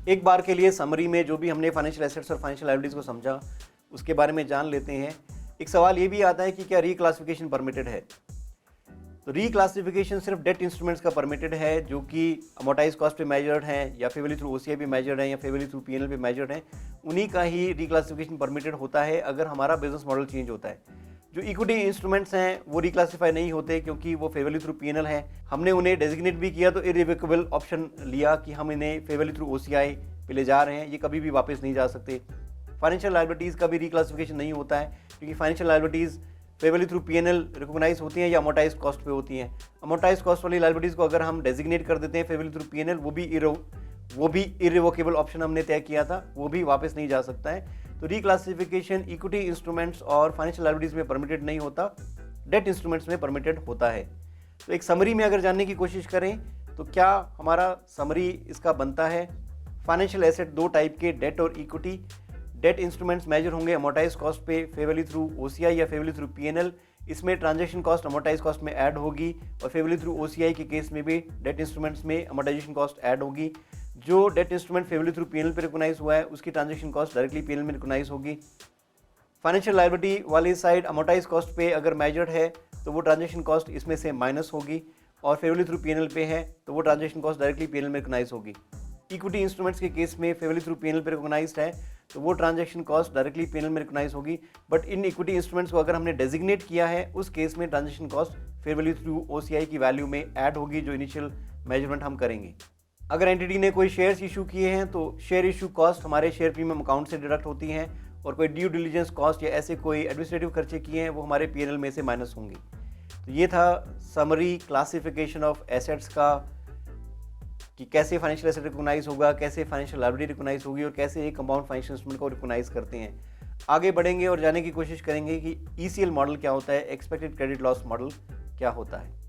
एक बार के लिए समरी में जो भी हमने फाइनेंशियल एसेट्स और फाइनेंशियल लायबिलिटीज़ को समझा उसके बारे में जान लेते हैं। एक सवाल ये भी आता है कि क्या रीक्लासिफिकेशन परमिटेड है। तो रीक्लासिफिकेशन सिर्फ डेट इंस्ट्रूमेंट्स का परमिटेड है जो कि अमोर्टाइज कॉस्ट पे मेजर्ड हैं या फेवरली थ्रू ओसीआई पे मेजर्ड हैं या फेवरली थ्रू पीएनएल पे मेजर्ड हैं, उन्हीं का ही रीक्लासिफिकेशन परमिटेड होता है अगर हमारा बिजनेस मॉडल चेंज होता है। जो इक्विटी इंस्ट्रूमेंट्स हैं वो रिक्लासीफाई नहीं होते क्योंकि वो फेवरली थ्रू पीएनएल है। हमने उन्हें डेजिग्नेट भी किया तो इरिवोकेबल ऑप्शन लिया कि हम इन्हें फेवरली थ्रू ओसीआई पे ले जा रहे हैं, ये कभी भी वापस नहीं जा सकते। फाइनेंशियल लायबिलिटीज़ का भी रिक्लासिफिकेशन नहीं होता है क्योंकि financial liabilities favourably through PNL recognise होती हैं या अमोर्टाइज कॉस्ट पे होती हैं। अमोर्टाइज कॉस्ट वाली लायबिलिटीज़ को अगर हम डेजिग्नेट कर देते हैं फेवरली थ्रू पीएनएल, वो भी इरिवोकेबल ऑप्शन हमने तय किया था, वो भी वापस नहीं जा सकता है। तो रिक्लासिफिकेशन इक्विटी इंस्ट्रूमेंट्स और फाइनेंशियल लायबिलिटीज़ में परमिटेड नहीं होता, डेट इंस्ट्रूमेंट्स में परमिटेड होता है। तो एक समरी में अगर जानने की कोशिश करें तो क्या हमारा समरी इसका बनता है, फाइनेंशियल एसेट दो टाइप के, डेट और इक्विटी। डेट इंस्ट्रूमेंट्स मेजर होंगे अमोर्टाइज कॉस्ट पे फेवरली थ्रू ओसीआई या फेवरली थ्रू पीएनएल, इसमें ट्रांजैक्शन कॉस्ट अमोर्टाइज कॉस्ट में ऐड होगी और फेवरली थ्रू ओसीआई के केस में भी डेट इंस्ट्रूमेंट्स में अमोर्टाइजेशन कॉस्ट ऐड होगी। जो debt instrument favourably through PNL पे रिकॉग्नाइज हुआ है उसकी ट्रांजैक्शन कॉस्ट डायरेक्टली पीएनएल में रिकॉग्नाइज होगी। फाइनेंशियल लायबिलिटी वाली साइड अमोर्टाइज कॉस्ट पे अगर मेजर्ड है तो वो ट्रांजैक्शन कॉस्ट इसमें से माइनस होगी और फेवरली थ्रू पीएनएल पे है तो वो ट्रांजैक्शन कॉस्ट डायरेक्टली पीएनएल में रिकॉग्नाइज होगी। इक्विटी इंस्ट्रूमेंट्स के केस में फेवरली थ्रू पीएनएल पे रिकॉग्नाइज्ड है तो वो ट्रांजैक्शन कॉस्ट डायरेक्टली पीएनएल में रिकॉग्नाइज होगी। बट इन इक्विटी इंस्ट्रूमेंट्स को अगर हमने डेजिग्नेट किया है उस केस में transaction cost favourably through OCI की वैल्यू में ऐड होगी जो इनिशियल मेजरमेंट हम करेंगे। अगर एंटिटी ने कोई शेयर्स इशू किए हैं तो शेयर इशू कॉस्ट हमारे शेयर प्रीमियम अकाउंट से डिडक्ट होती हैं और कोई ड्यू डिलीजेंस कॉस्ट या ऐसे कोई एडमिनिस्ट्रेटिव खर्चे किए हैं वो हमारे पीएनएल में से माइनस होंगे। तो ये था समरी क्लासिफिकेशन ऑफ एसेट्स का कि कैसे फाइनेंशियल एसेट रिकॉग्नाइज होगा, कैसे फाइनेंशियल लायबिलिटी रिकॉग्नाइज होगी और कैसे एक कंपाउंड फाइनेंशियल इंस्ट्रूमेंट को रिकॉग्नाइज करते हैं। आगे बढ़ेंगे और जानने की कोशिश करेंगे कि ईसीएल मॉडल क्या होता है, एक्सपेक्टेड क्रेडिट लॉस मॉडल क्या होता है।